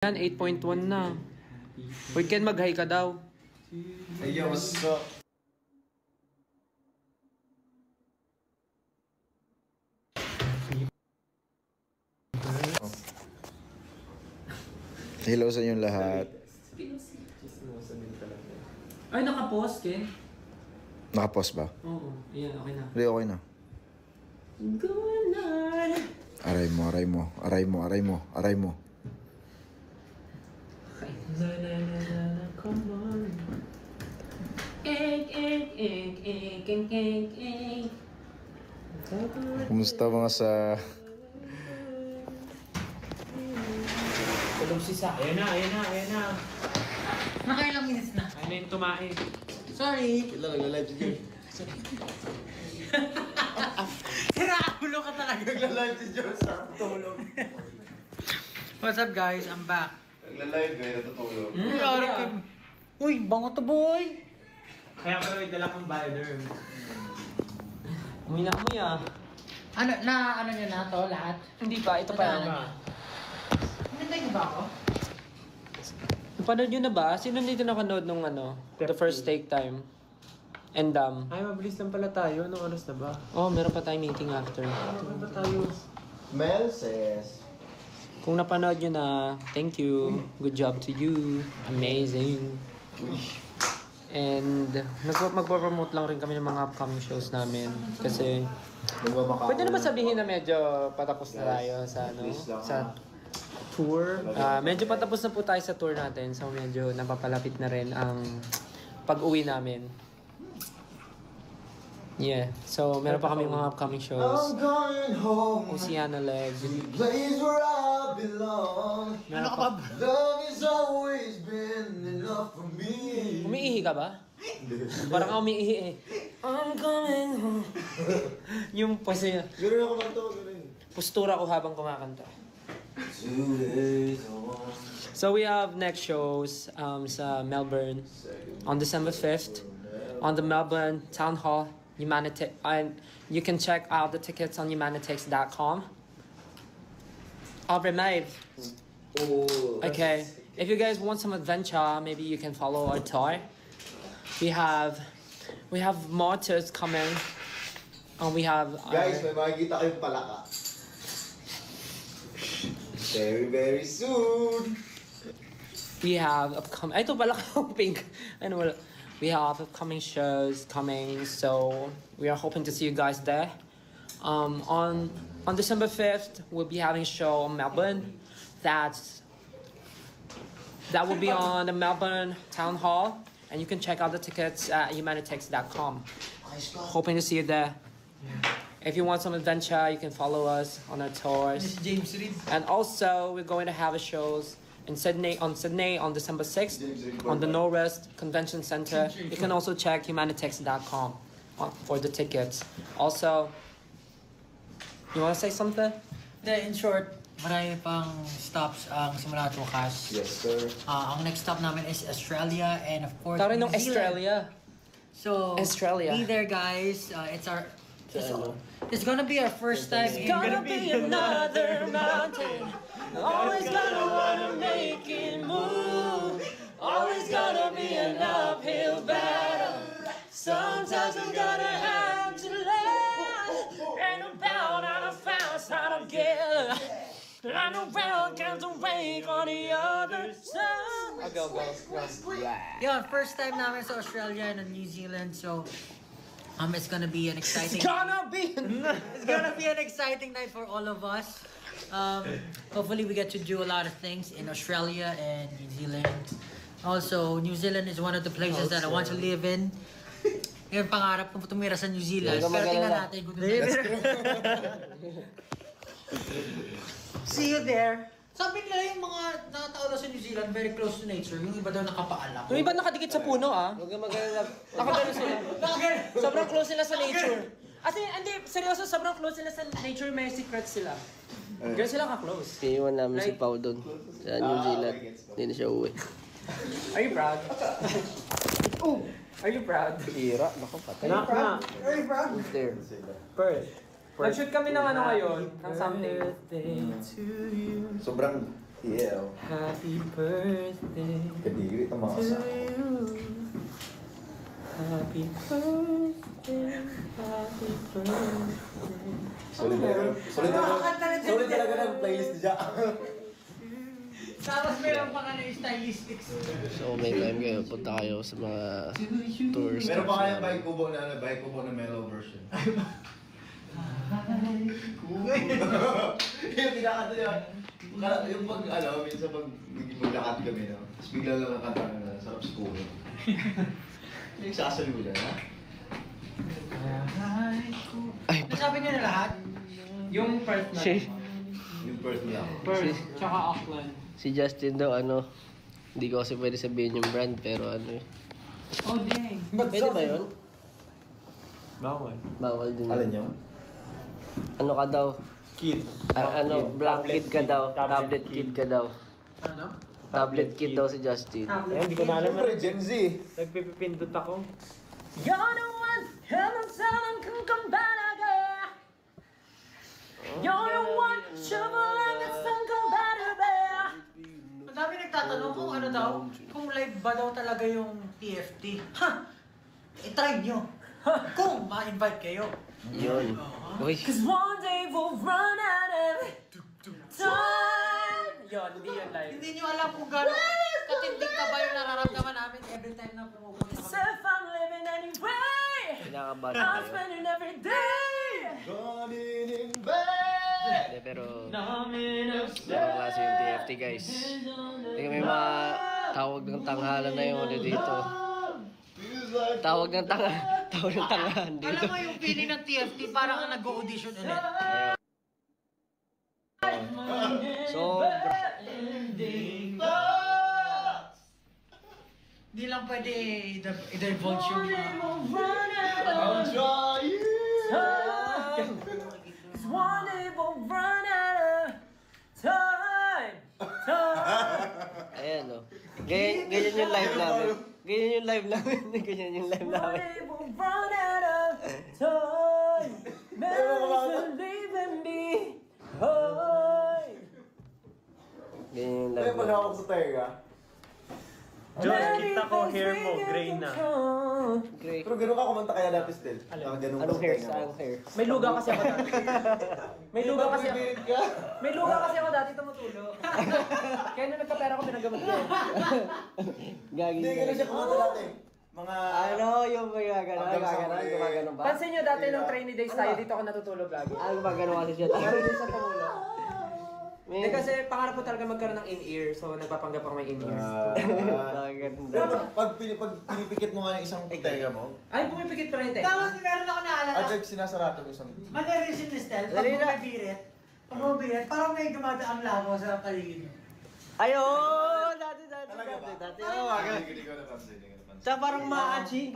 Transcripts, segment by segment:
Yan, 8.1 na. Uy, Ken, mag-hi ka daw. Hey, yo, what's up? Hello sa inyong lahat. Ay, naka-pause, Ken. Naka-pause ba? Oo, ayan, okay na. Hindi, okay na. Aray mo, aray mo, aray mo, aray mo, aray mo. Come on. Kumusta mga sa... Tulong si Sa. Ayan na, ayan na, ayan na. Nakailang minutes na. Ayun na yung tumae. Sorry. Kailan nagla-live si Jun? Siraulo ka talaga. Nagla-live si Jun sa tulog. What's up guys? I'm back. Nagla-live eh, natutulog. Uy, bango to boy. Kaya pala may dala kang Bioderm. Umiyak mo ya. Ano niyo na to lahat? Hindi pa, ito pa. Hintay ko ba ako? Napanood nyo na ba? Sino dito nakanood nung The First Take Time? And Ay, mabilis lang pala tayo. Anong oras na ba? oh, meron pa tayong meeting after. Ano ba tayo? Mel says... Kung napanood nyo na, thank you. Good job to you. Amazing. And magpo-promote lang rin kami ng mga upcoming shows namin. Kasi, pwede na ba sabihin na medyo patapos na tayo sa tour? Medyo patapos na po tayo sa tour natin. So, medyo napapalapit na rin ang pag-uwi namin. Yeah. So, meron pa kami mga upcoming shows. I'm going home. Oceana Leg. Place where I belong. Ano ka ba? Love has always been enough for me. Umiihi ka ba? Parang ako umiihi eh. I'm coming home. Yung kasi, Gano'n ako lang ito, gano'n. postura ko habang kumakanta. 2 days on. So we have next shows sa Melbourne on December 5th on the Melbourne Town Hall. And you can check out the tickets on humanitix.com. Aubrey Maeve. Oh, Okay, if you guys want some adventure, maybe you can follow our tour. We have more tours coming. We have guys, may makikita kayong palaka. Very, very soon. we have upcoming. Ito pala pink. Ano wala. We have upcoming shows coming, so we are hoping to see you guys there. On December 5th, we'll be having a show in Melbourne. That will be on the Melbourne Town Hall, and you can check out the tickets at humanitix.com. Hoping to see you there. If you want some adventure, you can follow us on our tours. James Reed. And also, we're going to have a shows in Sydney on December 6th on the Norwest Convention Center. You can also check humanitix.com for the tickets. Also, you want to say something? In short, marami pang stops ang simula at wakas. Yes, sir. Ang next stop namin is Australia and of course Tara nung New Zealand. Australia. So, Australia. be there guys. It's gonna be our first time in Gonna be another mountain. Always gonna wanna make it move. Always gonna be an uphill battle. Sometimes I'm gonna have to laugh. And about and I found how to get. And around comes a wake on the other side. Go. Yeah, first time namin sa Australia and New Zealand, so it's gonna be an exciting. It's gonna be an exciting night for all of us. Hopefully we get to do a lot of things in Australia and New Zealand. Also, New Zealand is one of the places that I want to live in. Yung pangarap ko tumira sa New Zealand. Pero tingnan natin kung See you there. Sabi nila yung mga nakatao daw sa New Zealand, very close to nature. Yung iba daw nakapaalam. Yung iba nakadikit sa puno Huwag kang mag-alala. Nakagano sila. Sobrang close sila sa nature. As in, hindi, seryoso, sobrang close sila sa nature, may secret sila. Ganun sila ka-close. Iiwan namin si Pao doon sa New Zealand. Hindi na siya uwi. Are you proud? Are you proud? Hira. Naku, patay. Are you proud? There. Perth. Nag-shoot kami ng ano ngayon, ng something. Sobrang Yeah. Happy birthday Kadiri ito mga to you. Happy birthday, happy birthday. Solid talaga ng playlist niya. Tapos meron pa ka na stylistics. So may time kayo, punta kayo sa mga tours. Meron pa kayong Bahay Kubo na mellow version. Yung kinakanta niya. Yung pag, minsan pag maglakad kami, no? Tapos bigla lang ang kanta na sarap sa kubo. Yung sasali mo dyan, ha? Nasabi niyo na lahat? Yung first na. Yung first mo lang. First, tsaka Auckland. Si Justin daw, hindi ko kasi pwede sabihin yung brand, pero Oh, dang. Pwede ba yun? Bawal. Bawal din. Alin yun? Ano ka daw? Kid. Black kid ka daw. Tablet kid ka daw. Ano? Tablet kid daw si Justin. Hindi ko na alam. Siyempre, Gen Z. Nagpipindot ako. You're the one, come and tell them kung kumbanaga. You're the one, trouble like it's some kumbanaga. Ang dami nagtatanong kung ano daw, kung live ba daw talaga yung TFT. Ha! I-try nyo. Kung ma-invite kayo. Yun. Uy. Cause one day we'll run out of time. Yun, hindi yun live. Hindi nyo alam kung gano'n katindig ka ba yung nararamdaman namin every time na pumupunta kami. If I'm living anyway, Kinakabahan I'm kayo. spending every day. Gone in bed! Hindi, pero Namin ang ibang klase yung TFT guys. Hindi may mga tawag ng tanghalan na yung dito. Tawag ng tanghalan dito. Alam mo yung feeling ng TFT, parang ka nag-audition ulit. Sobra. Hindi lang pwede i-divulge yung I'm trying! Cause one day we'll run out of time. Ayan o. Ganyan yung live namin. Ganyan yung live namin. Ganyan yung live One namin. day we'll run out of time. Memories will leave me behind. Ganyan yung live Kaya pag namin. hawak sa tenga. Josh, kita ko hair mo, gray na. Great. Pero ganun ka kumanta kaya dati still. Ganun ka Anong sa hair? tenga Saan mo. hair? May luga kasi ako dati. May luga kasi ako. Bibigit ka. May luga kasi ako dati tumutulo. Kaya nung nagkapera ko, pinagamot ko. Gagi. Hindi, ganun siya kumanta dati. Mga... Ano yung gumagano ba? Pansin nyo, dati nung training days tayo, dito ako natutulog lagi. Gumagano kasi siya. Meron din sa tumulo. Hindi Hindi kasi pangarap ko talaga magkaroon ng in-ear, so nagpapanggap ako may in-ears. Pero pag pinipikit mo nga yung isang tenga mo, Ay, pumipikit pa rin tayo. Tapos meron ako naalala. at sinasarado mo isang... Magaling si Nestel, pag Dali na. bumibirit, parang may gumadaang langaw sa paligid. Ayo! Dati. Hindi ko napansin. Sa parang ma-aching.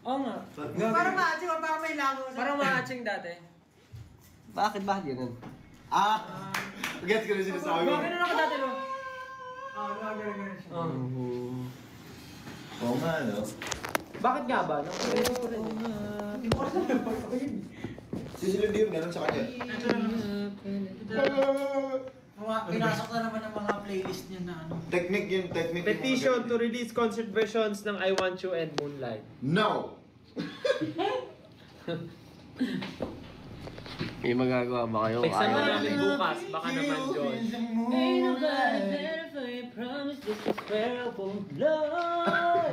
Oo nga. Parang maaching o parang may langaw sa... Parang ma-aching dati. Bakit yun? Gets ko rin sinasabi mo. Gagano ako dati, no? Gagano siya. Oo nga, no? Bakit nga ba? Sisilid yun, ganun sa kanya. Pinasok na naman ang mga playlist niya na ano. Technique yun, technique. yung mga Petition ganun. to release concert versions ng I Want You and Moonlight. No! May magagawa ba kayo? Exam na namin bukas, baka naman, Josh. Ain't nobody better for your promise, this is where I won't lie.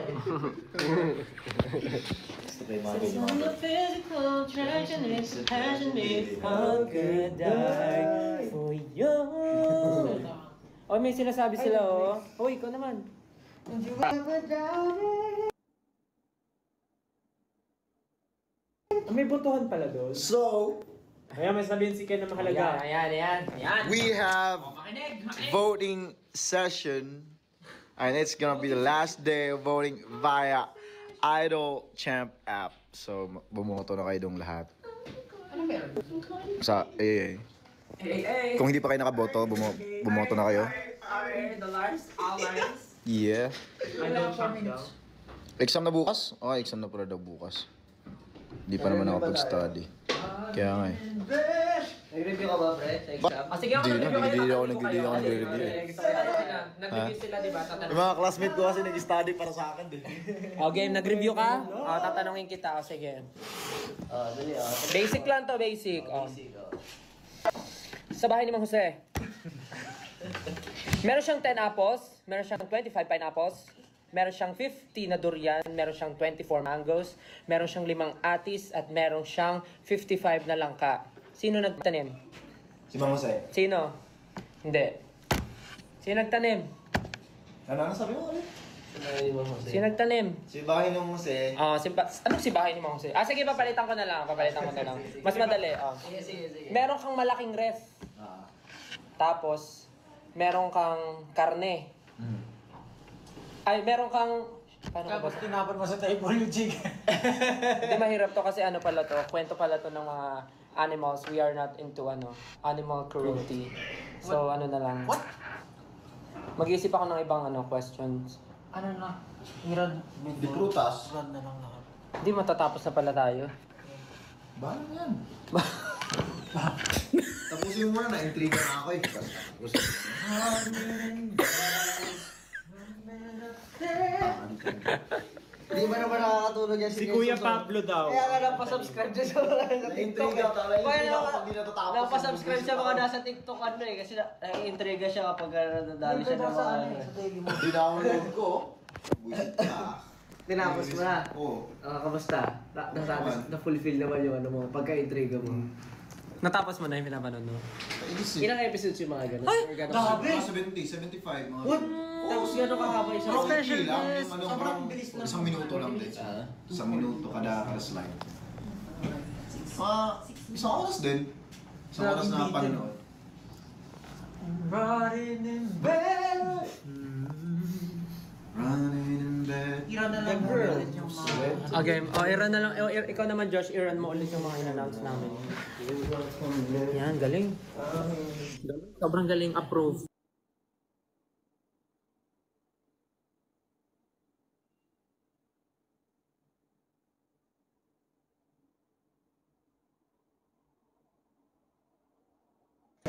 It's on the physical attraction, it's a passion, it's how could die for you. Oh, may sinasabi sila, oh. Oh, ikaw naman. May botohan pala doon. So, Ayan, may sabihin si Ken na mahalaga. Ayan. we have voting session. And it's gonna be the last day of voting via Idol Champ app. So, bumoto na kayo dong lahat. Sa, Kung hindi pa kayo nakaboto, bumoto na kayo. The last, allies. Yeah. Ano champ daw? Exam na bukas? Oh, exam na pala daw bukas. Hindi pa naman ako pag-study. Kaya nga eh. Nag-review ka ba, pre? Sa exam? Sige ako, Hindi na, nag-review kayo. hindi ako tatanungin ko nag-review, kayo. ako nag-review eh. Nag-review sila, di ba? Tatanungin. Yung mga classmate ko kasi nag-study para sa akin din. O, game, nag-review ka? O, tatanungin kita. O, sige. Dali Basic lang to, basic. O. Sa bahay ni Mang Jose. Meron siyang 10 apples, meron siyang 25 pineapples, meron siyang 50 na durian, meron siyang 24 mangoes, meron siyang 5 atis, at meron siyang 55 na langka. Sino nagtanim? Si Mang Jose. Sino? Hindi. Sino nagtanim? Ano sabi mo ulit? Sino nagtanim? Si bahay ng Jose. Anong si bahay ni Mang Jose? Sige, papalitan ko na lang. Mas madali. Sige. Meron kang malaking ref. Tapos, meron kang karne. Ay, meron kang... Paano ba? Tapos tinapon mo sa table yung chicken. Hindi mahirap to kasi ano pala to. Kwento pala to ng mga animals. We are not into animal cruelty. So, ano na lang. What? Mag-iisip ako ng ibang questions. Ano na? Irad. Di prutas. Irad na lang lahat. Hindi, matatapos na pala tayo. Bahala yan. Tapusin mo muna, na-intriga na ako eh. Di ba naman nakakatulog yan Si Kuya Pablo daw. Kaya nga napasubscribe siya sa mga nasa TikTok. Na-intriga ako, Kaya na-intriga ako naman, pag di natatapos. napasubscribe sa mga nasa TikTok kasi nai-intriga siya kapag nadadali siya ng mga Di na ako nalog ko. Buisit ka. Tinapos mo na. Oo. Kamusta? Na-fulfill naman yung mo, pagka-intriga mo. Natapos mo na yung pinapanood mo? Ilang episodes yung mga ganun? Or ganun? Mga 70, 75. Mga What? Tapos gano'n kahaba isang Pero okay lang. Yung ano, parang isang minuto lang din. Isang minuto kada slide. Isang oras din. Isang oras na panonood. Running in bed. Running in bed. Irad na lang ulit yung mga... Okay, i-run na lang. Ikaw naman, Josh, i-run mo ulit yung mga in-announce namin. Yan, galing. Sobrang galing. Approve.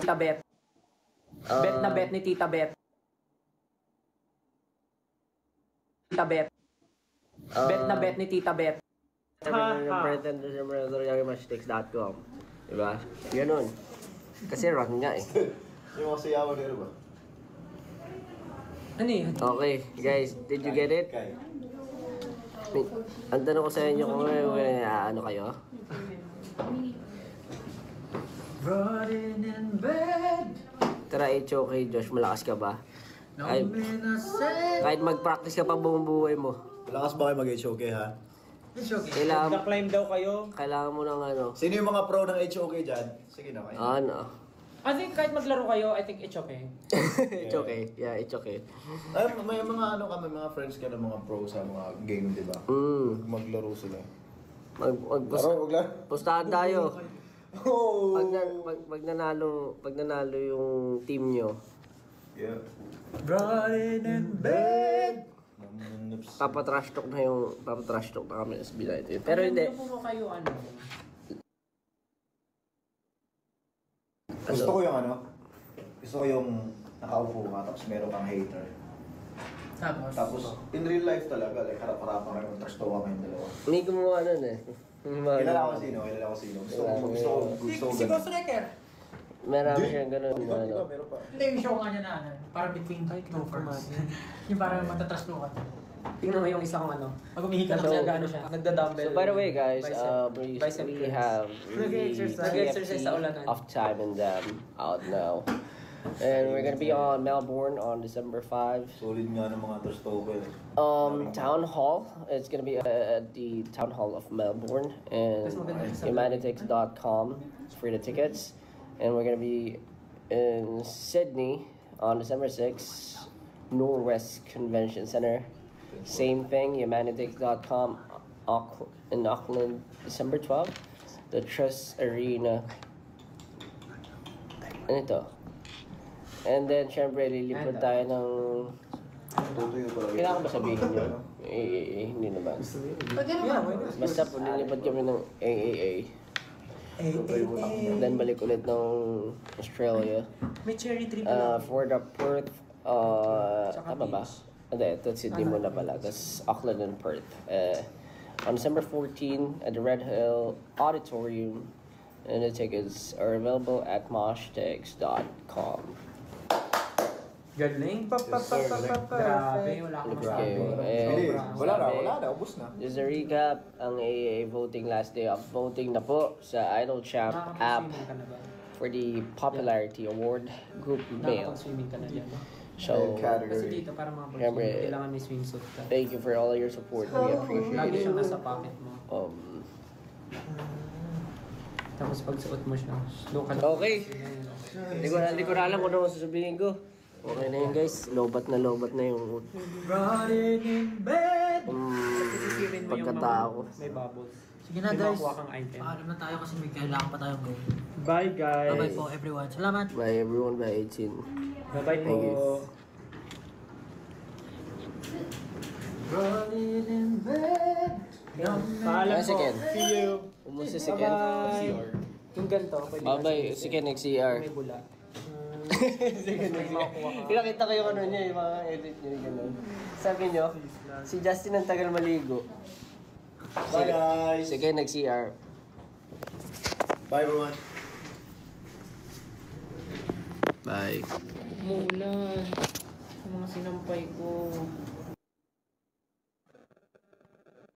Tita Bet. Bet na bet ni Tita Bet. Tita Bet. Bet na bet ni Tita Bet. Pretenders.com Diba? Ganun. Kasi run nga eh. Yung mga sayawan nila ba? Ano yun? Okay, guys, did you get it? Kaya. Ang tanong ko sa inyo kung ano kayo? Running in bed. Tara, HOK, Josh, malakas ka ba? Ay, Say. kahit mag-practice ka pa buong buhay mo. Malakas ba kayo mag-HOK ha? It's okay. Kailangan, Nag-climb daw kayo. kailangan mo ng ano. Sino yung mga pro ng HOK dyan? Sige na kayo. Ano? I think kahit maglaro kayo, I think it's okay. It's okay. Yeah, it's okay. Ay, may mga ano kami, mga friends ka ng mga pro sa mga game, di ba? Maglaro sila. Pustahan tayo. Oh! Pag nanalo yung team nyo, Yeah. Running in bed. papatrash talk na kami sa SB United. Pero hindi. Ano po kayo ano? Gusto ko yung ano? Gusto ko yung nakaupo ka tapos meron kang hater. Tapos in real life talaga, like harap-harapan kayo, trash tawa kayong dalawa. May gumawa nun eh. Kilala ko sino. Gusto ko Si Ghost Wrecker. Marami siyang ganun. Meron pa. Hindi, yung show nga niya na ano. Parang between two firms. Yung parang matatraslukan. Tingnan mo yung isang ano. Pag umihiga Kasi na nag-ano siya. Nagda-dumbbell. So by the way guys, Bicep we press. have Nag-exercise sa ulanan. of Time and Them out now. And we're gonna be on Melbourne on December 5. Solid nga ng mga trash talker. Town Hall. It's gonna be at the Town Hall of Melbourne and humanitix.com for the tickets. And we're gonna be in Sydney on December 6th, Norwest Convention Center. Same thing, humanitix.com in Auckland, December 12th. The Trust Arena. Ano ito? And then, syempre, lilipad tayo ng... Tutuyo talaga. Kailangan ba sabihin nyo? AAA, hindi naman. Pwede naman. Basta po, lilipad kami ng AAA. Then balik ulit ng Australia. May cherry tree For the Perth, tama ba? Hindi, ito Sydney muna pala. Tapos Auckland and Perth. On December 14 at the Red Hill Auditorium. And the tickets are available at moshtags.com. Galing. Grabe, wala akong Okay. Wala na, ubos na. Just a recap, ang AA voting last day of voting na po sa Idol Champ app Nakakapag-swimming ka na ba? for the Popularity Award Group Male. Nakakapag-swimming ka na dyan. So, Kasi dito, para mga Siyempre, pag-swimming, kailangan may swimsuit ka. thank you for all your support. We appreciate Lagi it. siyang nasa pocket mo. Tapos pag suot mo siya, doon ka na. Okay. Hindi ko na alam kung ano sasabihin ko. Okay na yun guys. Lobat na yung Running in bed! pagkatao. May bubbles. Sige na May guys. makuha kang item. Paalam na tayo kasi may kailangan pa tayong gawin. Bye guys! Bye-bye po everyone. Salamat. By everyone by 18. Bye-bye Thank you. po! Running in bed. Paalam Ah, po! second. See you! Umusta si Ken. Bye-bye! Yung ganito, pwede ka Bye-bye. Si Ken nag-CR. may bula. Pinakita ko yung ano niya, yung mga edit niya, yung gano'n. Sabi niyo, si Justin ang tagal maligo. Bye guys. Si Ken nag-CR. Bye everyone. Bye. Umuulan. Yung mga sinampay ko.